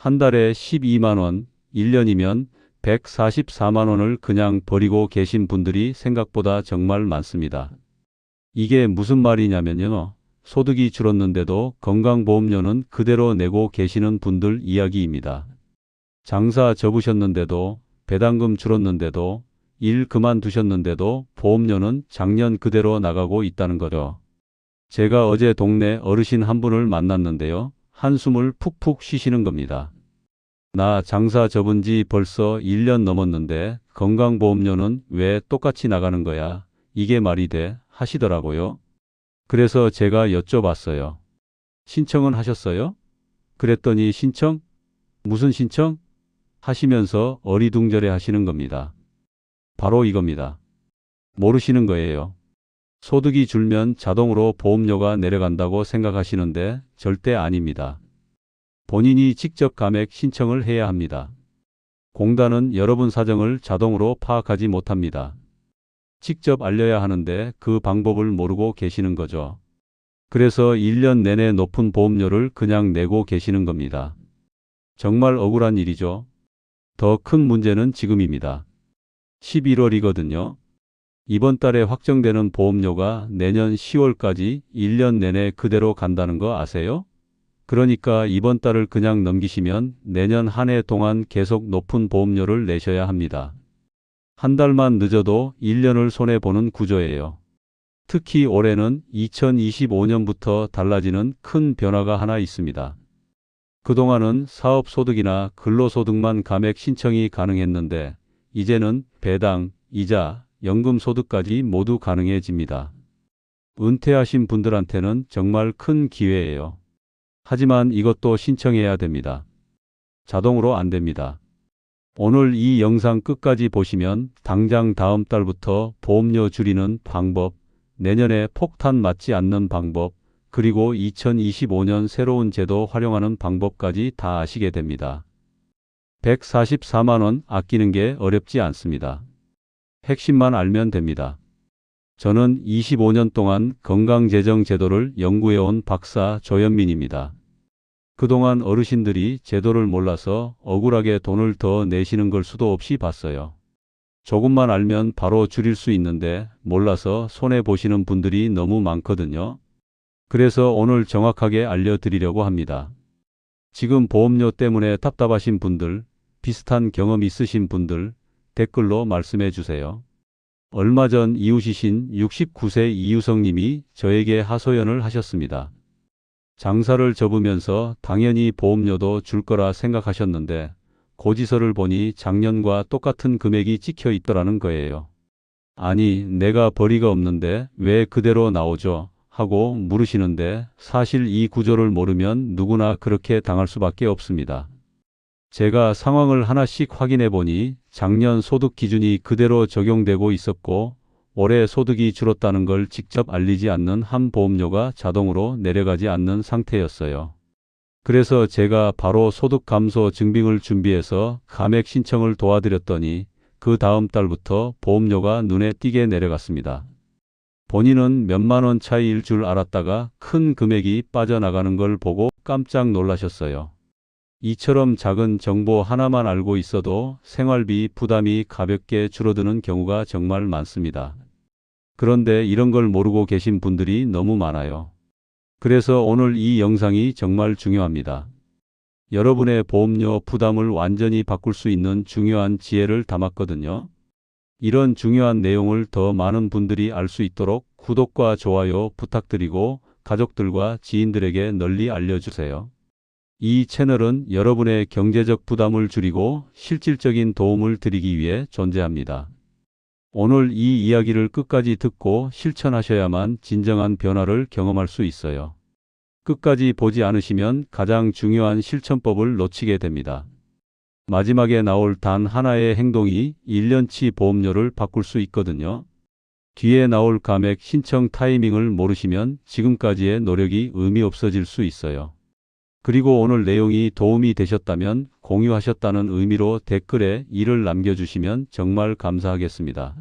한 달에 12만 원, 1년이면 144만 원을 그냥 버리고 계신 분들이 생각보다 정말 많습니다. 이게 무슨 말이냐면요. 소득이 줄었는데도 건강보험료는 그대로 내고 계시는 분들 이야기입니다. 장사 접으셨는데도, 배당금 줄었는데도, 일 그만두셨는데도 보험료는 작년 그대로 나가고 있다는 거죠. 제가 어제 동네 어르신 한 분을 만났는데요. 한숨을 푹푹 쉬시는 겁니다. 나 장사 접은 지 벌써 1년 넘었는데 건강보험료는 왜 똑같이 나가는 거야? 이게 말이 돼? 하시더라고요. 그래서 제가 여쭤봤어요. 신청은 하셨어요? 그랬더니 신청? 무슨 신청? 하시면서 어리둥절해 하시는 겁니다. 바로 이겁니다. 모르시는 거예요. 소득이 줄면 자동으로 보험료가 내려간다고 생각하시는데 절대 아닙니다. 본인이 직접 감액 신청을 해야 합니다. 공단은 여러분 사정을 자동으로 파악하지 못합니다. 직접 알려야 하는데 그 방법을 모르고 계시는 거죠. 그래서 1년 내내 높은 보험료를 그냥 내고 계시는 겁니다. 정말 억울한 일이죠. 더 큰 문제는 지금입니다. 11월이거든요. 이번 달에 확정되는 보험료가 내년 10월까지 1년 내내 그대로 간다는 거 아세요? 그러니까 이번 달을 그냥 넘기시면 내년 한 해 동안 계속 높은 보험료를 내셔야 합니다. 한 달만 늦어도 1년을 손해보는 구조예요. 특히 올해는 2025년부터 달라지는 큰 변화가 하나 있습니다. 그동안은 사업소득이나 근로소득만 감액 신청이 가능했는데 이제는 배당, 이자, 연금소득까지 모두 가능해집니다. 은퇴하신 분들한테는 정말 큰 기회예요. 하지만 이것도 신청해야 됩니다. 자동으로 안 됩니다. 오늘 이 영상 끝까지 보시면 당장 다음 달부터 보험료 줄이는 방법, 내년에 폭탄 맞지 않는 방법, 그리고 2025년 새로운 제도 활용하는 방법까지 다 아시게 됩니다. 144만 원 아끼는 게 어렵지 않습니다. 핵심만 알면 됩니다. 저는 25년 동안 건강재정 제도를 연구해온 박사 조현민입니다. 그동안 어르신들이 제도를 몰라서 억울하게 돈을 더 내시는 걸 수도 없이 봤어요. 조금만 알면 바로 줄일 수 있는데 몰라서 손해보시는 분들이 너무 많거든요. 그래서 오늘 정확하게 알려드리려고 합니다. 지금 보험료 때문에 답답하신 분들, 비슷한 경험 있으신 분들 댓글로 말씀해 주세요. 얼마 전 이웃이신 69세 이유성님이 저에게 하소연을 하셨습니다. 장사를 접으면서 당연히 보험료도 줄 거라 생각하셨는데 고지서를 보니 작년과 똑같은 금액이 찍혀 있더라는 거예요. 아니, 내가 벌이가 없는데 왜 그대로 나오죠? 하고 물으시는데 사실 이 구조를 모르면 누구나 그렇게 당할 수밖에 없습니다. 제가 상황을 하나씩 확인해 보니 작년 소득 기준이 그대로 적용되고 있었고 올해 소득이 줄었다는 걸 직접 알리지 않는 한 보험료가 자동으로 내려가지 않는 상태였어요. 그래서 제가 바로 소득 감소 증빙을 준비해서 감액 신청을 도와드렸더니 그 다음 달부터 보험료가 눈에 띄게 내려갔습니다. 본인은 몇만 원 차이일 줄 알았다가 큰 금액이 빠져나가는 걸 보고 깜짝 놀라셨어요. 이처럼 작은 정보 하나만 알고 있어도 생활비 부담이 가볍게 줄어드는 경우가 정말 많습니다. 그런데 이런 걸 모르고 계신 분들이 너무 많아요. 그래서 오늘 이 영상이 정말 중요합니다. 여러분의 보험료 부담을 완전히 바꿀 수 있는 중요한 지혜를 담았거든요. 이런 중요한 내용을 더 많은 분들이 알 수 있도록 구독과 좋아요 부탁드리고 가족들과 지인들에게 널리 알려주세요. 이 채널은 여러분의 경제적 부담을 줄이고 실질적인 도움을 드리기 위해 존재합니다. 오늘 이 이야기를 끝까지 듣고 실천하셔야만 진정한 변화를 경험할 수 있어요. 끝까지 보지 않으시면 가장 중요한 실천법을 놓치게 됩니다. 마지막에 나올 단 하나의 행동이 1년치 보험료를 바꿀 수 있거든요. 뒤에 나올 감액 신청 타이밍을 모르시면 지금까지의 노력이 의미 없어질 수 있어요. 그리고 오늘 내용이 도움이 되셨다면 공유하셨다는 의미로 댓글에 일을 남겨주시면 정말 감사하겠습니다.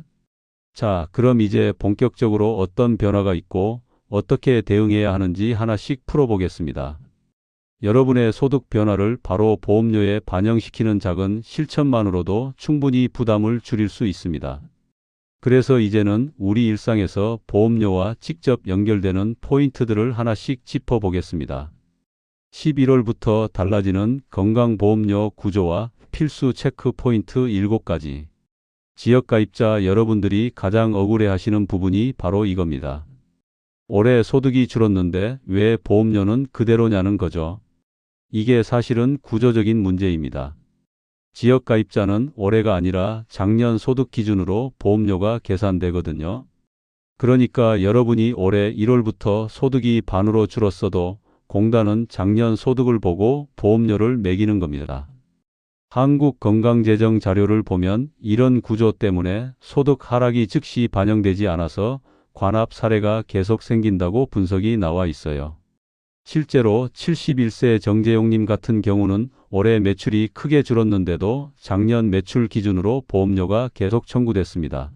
자, 그럼 이제 본격적으로 어떤 변화가 있고 어떻게 대응해야 하는지 하나씩 풀어보겠습니다. 여러분의 소득 변화를 바로 보험료에 반영시키는 작은 실천만으로도 충분히 부담을 줄일 수 있습니다. 그래서 이제는 우리 일상에서 보험료와 직접 연결되는 포인트들을 하나씩 짚어보겠습니다. 11월부터 달라지는 건강보험료 구조와 필수 체크 포인트 7가지. 지역가입자 여러분들이 가장 억울해하시는 부분이 바로 이겁니다. 올해 소득이 줄었는데 왜 보험료는 그대로냐는 거죠. 이게 사실은 구조적인 문제입니다. 지역가입자는 올해가 아니라 작년 소득 기준으로 보험료가 계산되거든요. 그러니까 여러분이 올해 1월부터 소득이 반으로 줄었어도 공단은 작년 소득을 보고 보험료를 매기는 겁니다. 한국건강재정 자료를 보면 이런 구조 때문에 소득 하락이 즉시 반영되지 않아서 관합 사례가 계속 생긴다고 분석이 나와 있어요. 실제로 71세 정재용님 같은 경우는 올해 매출이 크게 줄었는데도 작년 매출 기준으로 보험료가 계속 청구됐습니다.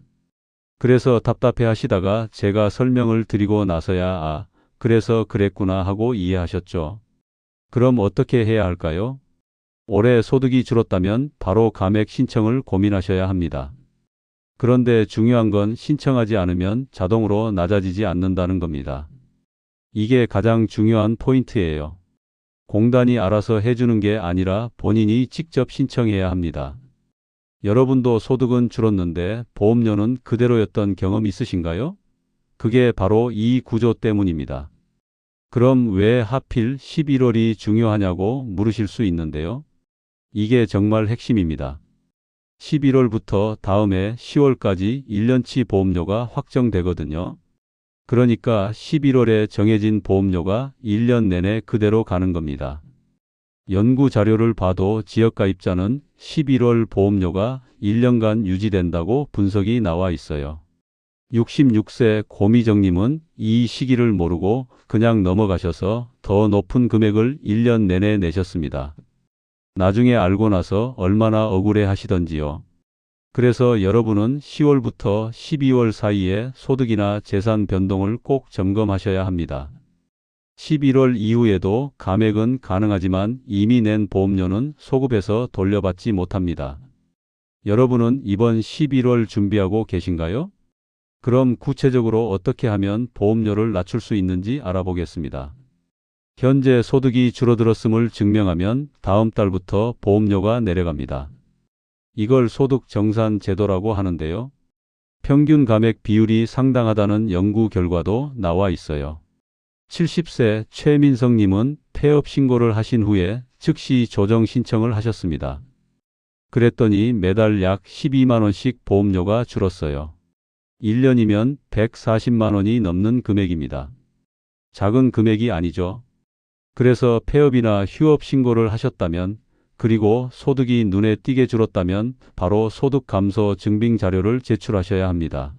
그래서 답답해 하시다가 제가 설명을 드리고 나서야 그래서 그랬구나 하고 이해하셨죠. 그럼 어떻게 해야 할까요? 올해 소득이 줄었다면 바로 감액 신청을 고민하셔야 합니다. 그런데 중요한 건 신청하지 않으면 자동으로 낮아지지 않는다는 겁니다. 이게 가장 중요한 포인트예요. 공단이 알아서 해주는 게 아니라 본인이 직접 신청해야 합니다. 여러분도 소득은 줄었는데 보험료는 그대로였던 경험 있으신가요? 그게 바로 이 구조 때문입니다. 그럼 왜 하필 11월이 중요하냐고 물으실 수 있는데요. 이게 정말 핵심입니다. 11월부터 다음해 10월까지 1년치 보험료가 확정되거든요. 그러니까 11월에 정해진 보험료가 1년 내내 그대로 가는 겁니다. 연구 자료를 봐도 지역가입자는 11월 보험료가 1년간 유지된다고 분석이 나와 있어요. 66세 고미정님은 이 시기를 모르고 그냥 넘어가셔서 더 높은 금액을 1년 내내 내셨습니다. 나중에 알고 나서 얼마나 억울해 하시던지요. 그래서 여러분은 10월부터 12월 사이에 소득이나 재산 변동을 꼭 점검하셔야 합니다. 11월 이후에도 감액은 가능하지만 이미 낸 보험료는 소급해서 돌려받지 못합니다. 여러분은 이번 11월 준비하고 계신가요? 그럼 구체적으로 어떻게 하면 보험료를 낮출 수 있는지 알아보겠습니다. 현재 소득이 줄어들었음을 증명하면 다음 달부터 보험료가 내려갑니다. 이걸 소득 정산 제도라고 하는데요. 평균 감액 비율이 상당하다는 연구 결과도 나와 있어요. 70세 최민성님은 폐업 신고를 하신 후에 즉시 조정 신청을 하셨습니다. 그랬더니 매달 약 12만 원씩 보험료가 줄었어요. 1년이면 140만 원이 넘는 금액입니다. 작은 금액이 아니죠. 그래서 폐업이나 휴업 신고를 하셨다면 그리고 소득이 눈에 띄게 줄었다면 바로 소득 감소 증빙 자료를 제출하셔야 합니다.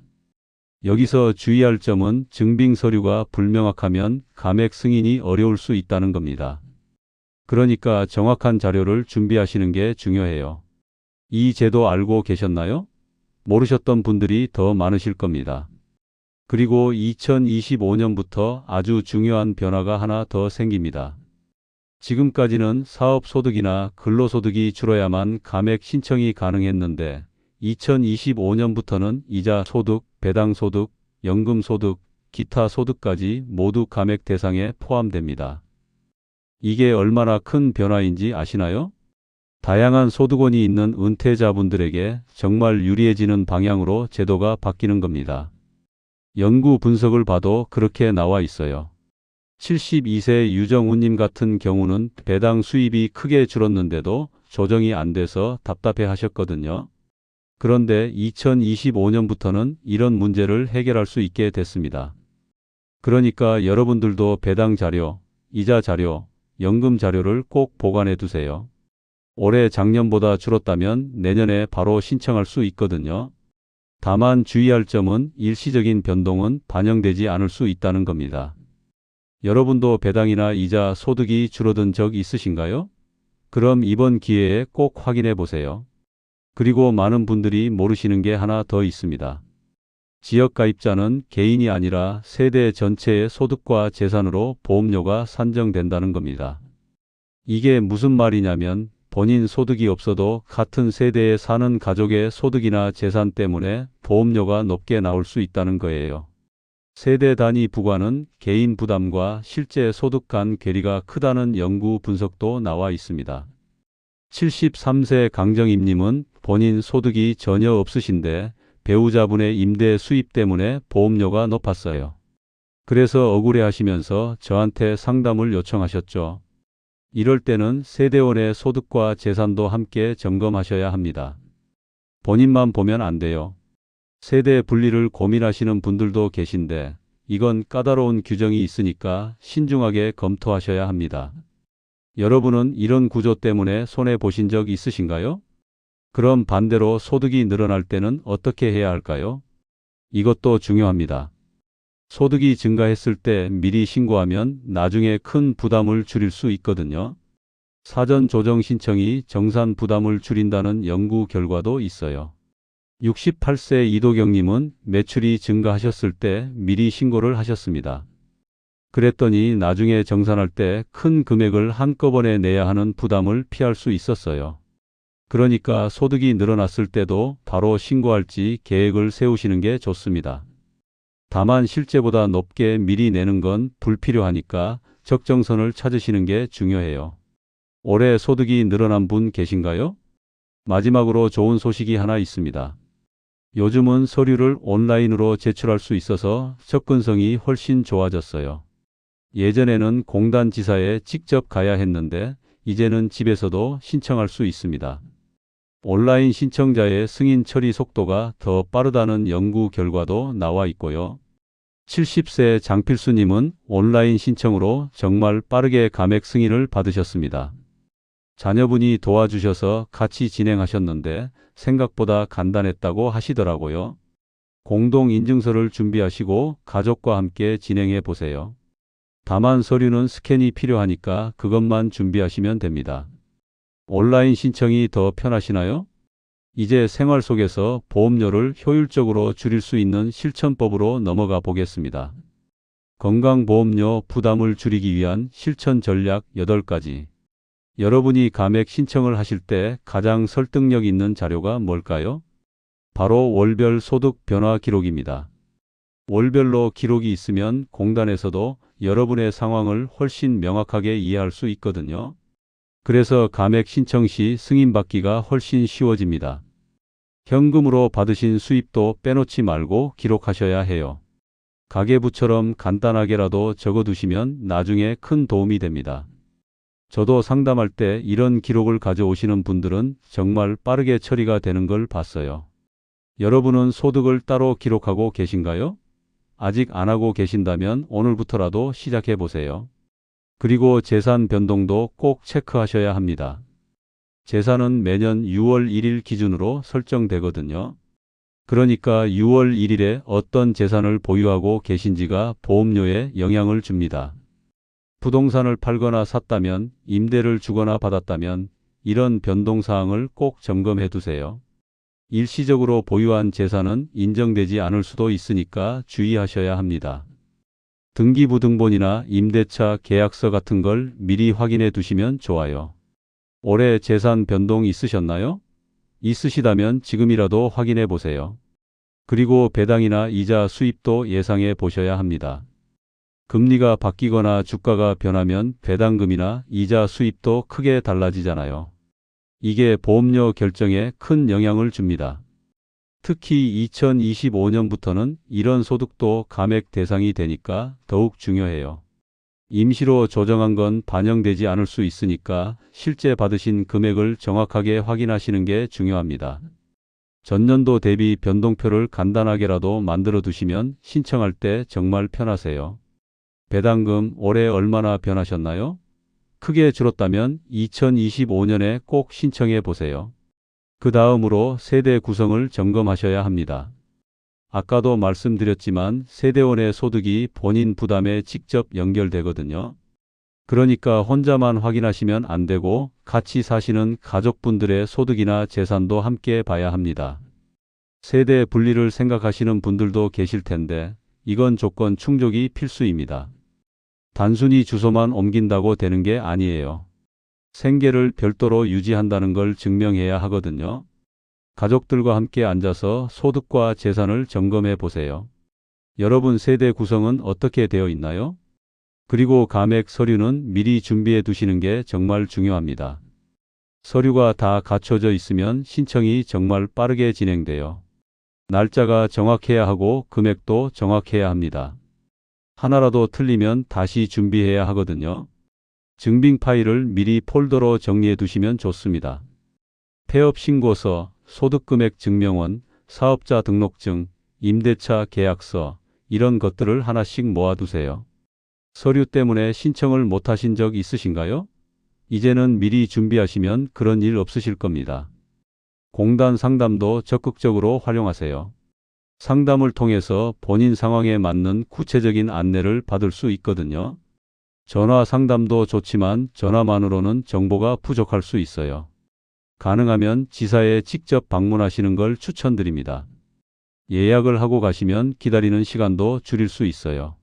여기서 주의할 점은 증빙 서류가 불명확하면 감액 승인이 어려울 수 있다는 겁니다. 그러니까 정확한 자료를 준비하시는 게 중요해요. 이 제도 알고 계셨나요? 모르셨던 분들이 더 많으실 겁니다. 그리고 2025년부터 아주 중요한 변화가 하나 더 생깁니다. 지금까지는 사업소득이나 근로소득이 줄어야만 감액 신청이 가능했는데 2025년부터는 이자 소득, 배당소득, 연금소득, 기타 소득까지 모두 감액 대상에 포함됩니다. 이게 얼마나 큰 변화인지 아시나요? 다양한 소득원이 있는 은퇴자분들에게 정말 유리해지는 방향으로 제도가 바뀌는 겁니다. 연구 분석을 봐도 그렇게 나와 있어요. 72세 유정우님 같은 경우는 배당 수입이 크게 줄었는데도 조정이 안 돼서 답답해 하셨거든요. 그런데 2025년부터는 이런 문제를 해결할 수 있게 됐습니다. 그러니까 여러분들도 배당 자료, 이자 자료, 연금 자료를 꼭 보관해 두세요. 올해 작년보다 줄었다면 내년에 바로 신청할 수 있거든요. 다만 주의할 점은 일시적인 변동은 반영되지 않을 수 있다는 겁니다. 여러분도 배당이나 이자 소득이 줄어든 적 있으신가요? 그럼 이번 기회에 꼭 확인해 보세요. 그리고 많은 분들이 모르시는 게 하나 더 있습니다. 지역가입자는 개인이 아니라 세대 전체의 소득과 재산으로 보험료가 산정된다는 겁니다. 이게 무슨 말이냐면 본인 소득이 없어도 같은 세대에 사는 가족의 소득이나 재산 때문에 보험료가 높게 나올 수 있다는 거예요. 세대 단위 부과는 개인 부담과 실제 소득 간 괴리가 크다는 연구 분석도 나와 있습니다. 73세 강정임님은 본인 소득이 전혀 없으신데 배우자분의 임대 수입 때문에 보험료가 높았어요. 그래서 억울해 하시면서 저한테 상담을 요청하셨죠. 이럴 때는 세대원의 소득과 재산도 함께 점검하셔야 합니다. 본인만 보면 안 돼요. 세대 분리를 고민하시는 분들도 계신데 이건 까다로운 규정이 있으니까 신중하게 검토하셔야 합니다. 여러분은 이런 구조 때문에 손해 보신 적 있으신가요? 그럼 반대로 소득이 늘어날 때는 어떻게 해야 할까요? 이것도 중요합니다. 소득이 증가했을 때 미리 신고하면 나중에 큰 부담을 줄일 수 있거든요. 사전 조정 신청이 정산 부담을 줄인다는 연구 결과도 있어요. 68세 이도경님은 매출이 증가하셨을 때 미리 신고를 하셨습니다. 그랬더니 나중에 정산할 때 큰 금액을 한꺼번에 내야 하는 부담을 피할 수 있었어요. 그러니까 소득이 늘어났을 때도 바로 신고할지 계획을 세우시는 게 좋습니다. 다만 실제보다 높게 미리 내는 건 불필요하니까 적정선을 찾으시는 게 중요해요. 올해 소득이 늘어난 분 계신가요? 마지막으로 좋은 소식이 하나 있습니다. 요즘은 서류를 온라인으로 제출할 수 있어서 접근성이 훨씬 좋아졌어요. 예전에는 공단 지사에 직접 가야 했는데 이제는 집에서도 신청할 수 있습니다. 온라인 신청자의 승인 처리 속도가 더 빠르다는 연구 결과도 나와 있고요. 70세 장필수님은 온라인 신청으로 정말 빠르게 감액 승인을 받으셨습니다. 자녀분이 도와주셔서 같이 진행하셨는데 생각보다 간단했다고 하시더라고요. 공동인증서를 준비하시고 가족과 함께 진행해 보세요. 다만 서류는 스캔이 필요하니까 그것만 준비하시면 됩니다. 온라인 신청이 더 편하시나요? 이제 생활 속에서 보험료를 효율적으로 줄일 수 있는 실천법으로 넘어가 보겠습니다. 건강보험료 부담을 줄이기 위한 실천 전략 8가지. 여러분이 감액 신청을 하실 때 가장 설득력 있는 자료가 뭘까요? 바로 월별 소득 변화 기록입니다. 월별로 기록이 있으면 공단에서도 여러분의 상황을 훨씬 명확하게 이해할 수 있거든요. 그래서 감액 신청 시 승인받기가 훨씬 쉬워집니다. 현금으로 받으신 수입도 빼놓지 말고 기록하셔야 해요. 가계부처럼 간단하게라도 적어두시면 나중에 큰 도움이 됩니다. 저도 상담할 때 이런 기록을 가져오시는 분들은 정말 빠르게 처리가 되는 걸 봤어요. 여러분은 소득을 따로 기록하고 계신가요? 아직 안 하고 계신다면 오늘부터라도 시작해 보세요. 그리고 재산 변동도 꼭 체크하셔야 합니다. 재산은 매년 6월 1일 기준으로 설정되거든요. 그러니까 6월 1일에 어떤 재산을 보유하고 계신지가 보험료에 영향을 줍니다. 부동산을 팔거나 샀다면, 임대를 주거나 받았다면 이런 변동사항을 꼭 점검해 두세요. 일시적으로 보유한 재산은 인정되지 않을 수도 있으니까 주의하셔야 합니다. 등기부등본이나 임대차 계약서 같은 걸 미리 확인해 두시면 좋아요. 올해 재산 변동 있으셨나요? 있으시다면 지금이라도 확인해 보세요. 그리고 배당이나 이자 수입도 예상해 보셔야 합니다. 금리가 바뀌거나 주가가 변하면 배당금이나 이자 수입도 크게 달라지잖아요. 이게 보험료 결정에 큰 영향을 줍니다. 특히 2025년부터는 이런 소득도 감액 대상이 되니까 더욱 중요해요. 임시로 조정한 건 반영되지 않을 수 있으니까 실제 받으신 금액을 정확하게 확인하시는 게 중요합니다. 전년도 대비 변동표를 간단하게라도 만들어 두시면 신청할 때 정말 편하세요. 배당금 올해 얼마나 변하셨나요? 크게 줄었다면 2025년에 꼭 신청해 보세요. 그 다음으로 세대 구성을 점검하셔야 합니다. 아까도 말씀드렸지만 세대원의 소득이 본인 부담에 직접 연결되거든요. 그러니까 혼자만 확인하시면 안 되고 같이 사시는 가족분들의 소득이나 재산도 함께 봐야 합니다. 세대 분리를 생각하시는 분들도 계실 텐데 이건 조건 충족이 필수입니다. 단순히 주소만 옮긴다고 되는 게 아니에요. 생계를 별도로 유지한다는 걸 증명해야 하거든요. 가족들과 함께 앉아서 소득과 재산을 점검해 보세요. 여러분 세대 구성은 어떻게 되어 있나요? 그리고 감액 서류는 미리 준비해 두시는 게 정말 중요합니다. 서류가 다 갖춰져 있으면 신청이 정말 빠르게 진행돼요. 날짜가 정확해야 하고 금액도 정확해야 합니다. 하나라도 틀리면 다시 준비해야 하거든요. 증빙 파일을 미리 폴더로 정리해 두시면 좋습니다. 폐업 신고서, 소득금액 증명원, 사업자 등록증, 임대차 계약서 이런 것들을 하나씩 모아두세요. 서류 때문에 신청을 못하신 적 있으신가요? 이제는 미리 준비하시면 그런 일 없으실 겁니다. 공단 상담도 적극적으로 활용하세요. 상담을 통해서 본인 상황에 맞는 구체적인 안내를 받을 수 있거든요. 전화 상담도 좋지만 전화만으로는 정보가 부족할 수 있어요. 가능하면 지사에 직접 방문하시는 걸 추천드립니다. 예약을 하고 가시면 기다리는 시간도 줄일 수 있어요.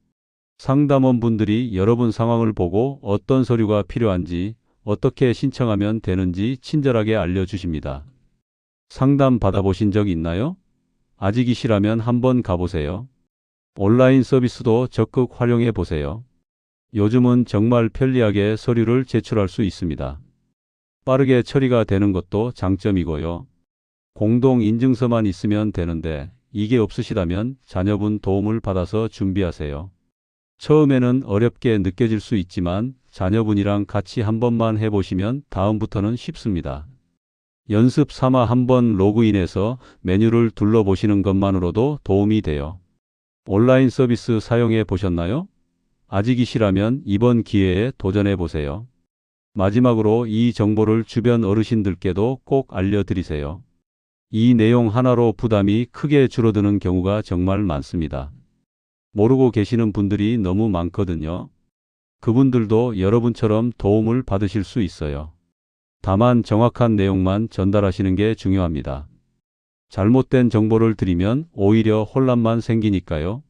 상담원 분들이 여러분 상황을 보고 어떤 서류가 필요한지, 어떻게 신청하면 되는지 친절하게 알려주십니다. 상담 받아보신 적 있나요? 아직이시라면 한번 가보세요. 온라인 서비스도 적극 활용해 보세요. 요즘은 정말 편리하게 서류를 제출할 수 있습니다. 빠르게 처리가 되는 것도 장점이고요. 공동 인증서만 있으면 되는데 이게 없으시다면 자녀분 도움을 받아서 준비하세요. 처음에는 어렵게 느껴질 수 있지만 자녀분이랑 같이 한 번만 해보시면 다음부터는 쉽습니다. 연습 삼아 한번 로그인해서 메뉴를 둘러보시는 것만으로도 도움이 돼요. 온라인 서비스 사용해 보셨나요? 아직이시라면 이번 기회에 도전해 보세요. 마지막으로 이 정보를 주변 어르신들께도 꼭 알려드리세요. 이 내용 하나로 부담이 크게 줄어드는 경우가 정말 많습니다. 모르고 계시는 분들이 너무 많거든요. 그분들도 여러분처럼 도움을 받으실 수 있어요. 다만 정확한 내용만 전달하시는 게 중요합니다. 잘못된 정보를 드리면 오히려 혼란만 생기니까요.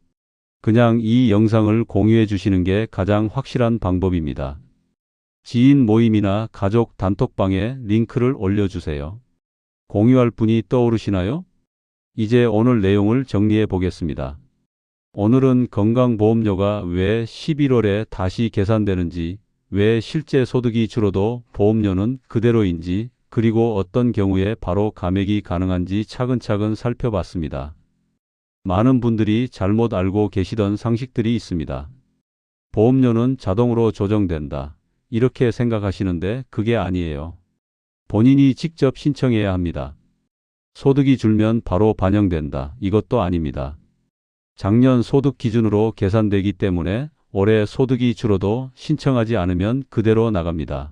그냥 이 영상을 공유해 주시는 게 가장 확실한 방법입니다. 지인 모임이나 가족 단톡방에 링크를 올려주세요. 공유할 분이 떠오르시나요? 이제 오늘 내용을 정리해 보겠습니다. 오늘은 건강보험료가 왜 11월에 다시 계산되는지, 왜 실제 소득이 줄어도 보험료는 그대로인지, 그리고 어떤 경우에 바로 감액이 가능한지 차근차근 살펴봤습니다. 많은 분들이 잘못 알고 계시던 상식들이 있습니다. 보험료는 자동으로 조정된다, 이렇게 생각하시는데 그게 아니에요. 본인이 직접 신청해야 합니다. 소득이 줄면 바로 반영된다, 이것도 아닙니다. 작년 소득 기준으로 계산되기 때문에 올해 소득이 줄어도 신청하지 않으면 그대로 나갑니다.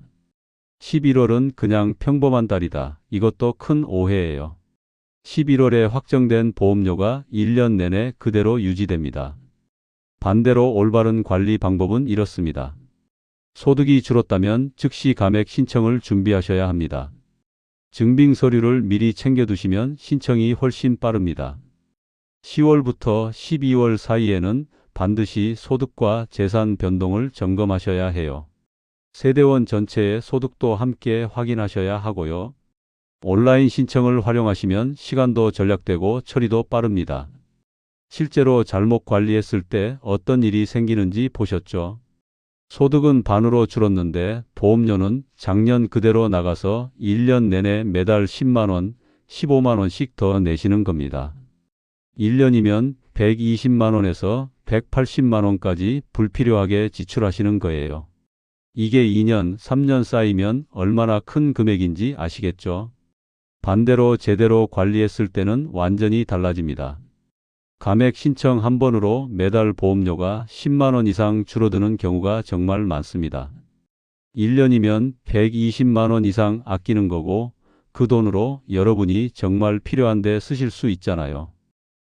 11월은 그냥 평범한 달이다, 이것도 큰 오해예요. 11월에 확정된 보험료가 1년 내내 그대로 유지됩니다. 반대로 올바른 관리 방법은 이렇습니다. 소득이 줄었다면 즉시 감액 신청을 준비하셔야 합니다. 증빙 서류를 미리 챙겨두시면 신청이 훨씬 빠릅니다. 10월부터 12월 사이에는 반드시 소득과 재산 변동을 점검하셔야 해요. 세대원 전체의 소득도 함께 확인하셔야 하고요. 온라인 신청을 활용하시면 시간도 절약되고 처리도 빠릅니다. 실제로 잘못 관리했을 때 어떤 일이 생기는지 보셨죠? 소득은 반으로 줄었는데 보험료는 작년 그대로 나가서 1년 내내 매달 10만 원, 15만 원씩 더 내시는 겁니다. 1년이면 120만 원에서 180만 원까지 불필요하게 지출하시는 거예요. 이게 2년, 3년 쌓이면 얼마나 큰 금액인지 아시겠죠? 반대로 제대로 관리했을 때는 완전히 달라집니다. 감액 신청 한 번으로 매달 보험료가 10만 원 이상 줄어드는 경우가 정말 많습니다. 1년이면 120만 원 이상 아끼는 거고 그 돈으로 여러분이 정말 필요한데 쓰실 수 있잖아요.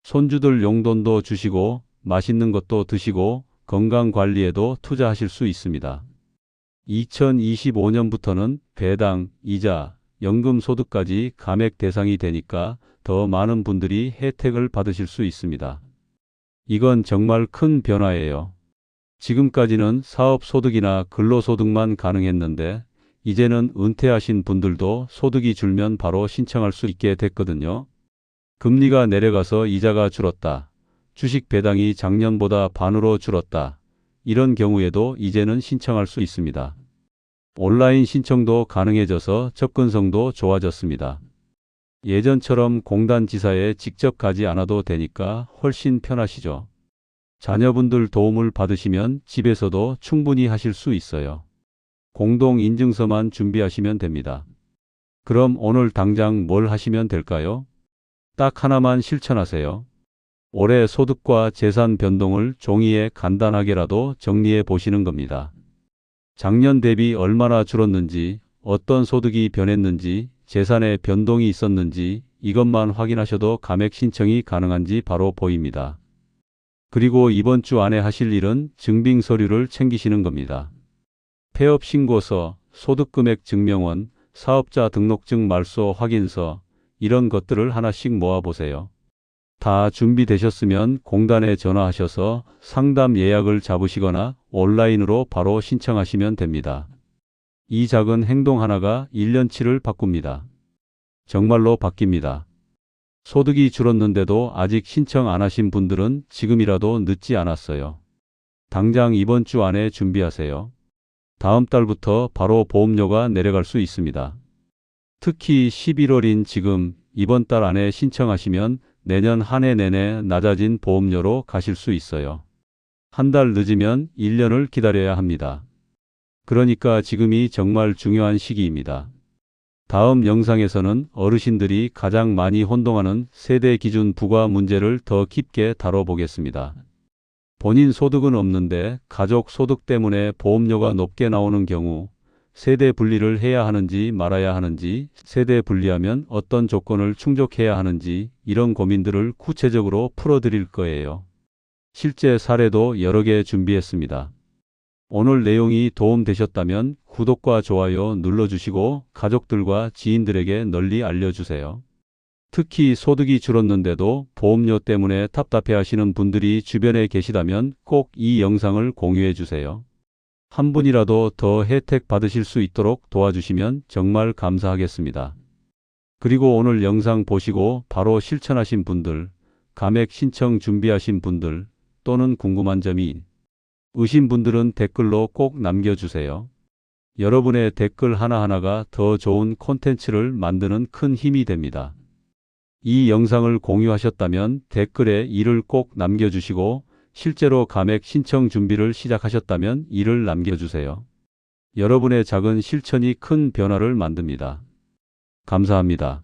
손주들 용돈도 주시고 맛있는 것도 드시고 건강관리에도 투자하실 수 있습니다. 2025년부터는 배당, 이자, 연금소득까지 감액 대상이 되니까 더 많은 분들이 혜택을 받으실 수 있습니다. 이건 정말 큰 변화예요. 지금까지는 사업소득이나 근로소득만 가능했는데 이제는 은퇴하신 분들도 소득이 줄면 바로 신청할 수 있게 됐거든요. 금리가 내려가서 이자가 줄었다. 주식 배당이 작년보다 반으로 줄었다. 이런 경우에도 이제는 신청할 수 있습니다. 온라인 신청도 가능해져서 접근성도 좋아졌습니다. 예전처럼 공단 지사에 직접 가지 않아도 되니까 훨씬 편하시죠. 자녀분들 도움을 받으시면 집에서도 충분히 하실 수 있어요. 공동인증서만 준비하시면 됩니다. 그럼 오늘 당장 뭘 하시면 될까요? 딱 하나만 실천하세요. 올해 소득과 재산 변동을 종이에 간단하게라도 정리해 보시는 겁니다. 작년 대비 얼마나 줄었는지, 어떤 소득이 변했는지, 재산에 변동이 있었는지 이것만 확인하셔도 감액 신청이 가능한지 바로 보입니다. 그리고 이번 주 안에 하실 일은 증빙 서류를 챙기시는 겁니다. 폐업 신고서, 소득금액 증명원, 사업자 등록증 말소 확인서 이런 것들을 하나씩 모아보세요. 다 준비되셨으면 공단에 전화하셔서 상담 예약을 잡으시거나 온라인으로 바로 신청하시면 됩니다. 이 작은 행동 하나가 1년치를 바꿉니다. 정말로 바뀝니다. 소득이 줄었는데도 아직 신청 안 하신 분들은 지금이라도 늦지 않았어요. 당장 이번 주 안에 준비하세요. 다음 달부터 바로 보험료가 내려갈 수 있습니다. 특히 11월인 지금 이번 달 안에 신청하시면 내년 한 해 내내 낮아진 보험료로 가실 수 있어요. 한 달 늦으면 1년을 기다려야 합니다. 그러니까 지금이 정말 중요한 시기입니다. 다음 영상에서는 어르신들이 가장 많이 혼동하는 세대 기준 부과 문제를 더 깊게 다뤄보겠습니다. 본인 소득은 없는데 가족 소득 때문에 보험료가 높게 나오는 경우 세대 분리를 해야 하는지 말아야 하는지, 세대 분리하면 어떤 조건을 충족해야 하는지 이런 고민들을 구체적으로 풀어드릴 거예요. 실제 사례도 여러 개 준비했습니다. 오늘 내용이 도움되셨다면 구독과 좋아요 눌러주시고 가족들과 지인들에게 널리 알려주세요. 특히 소득이 줄었는데도 보험료 때문에 답답해하시는 분들이 주변에 계시다면 꼭 이 영상을 공유해 주세요. 한 분이라도 더 혜택 받으실 수 있도록 도와주시면 정말 감사하겠습니다. 그리고 오늘 영상 보시고 바로 실천하신 분들, 감액 신청 준비하신 분들 또는 궁금한 점이 의신 분들은 댓글로 꼭 남겨주세요. 여러분의 댓글 하나하나가 더 좋은 콘텐츠를 만드는 큰 힘이 됩니다. 이 영상을 공유하셨다면 댓글에 1을 꼭 남겨주시고 실제로 감액 신청 준비를 시작하셨다면 1을 남겨주세요. 여러분의 작은 실천이 큰 변화를 만듭니다. 감사합니다.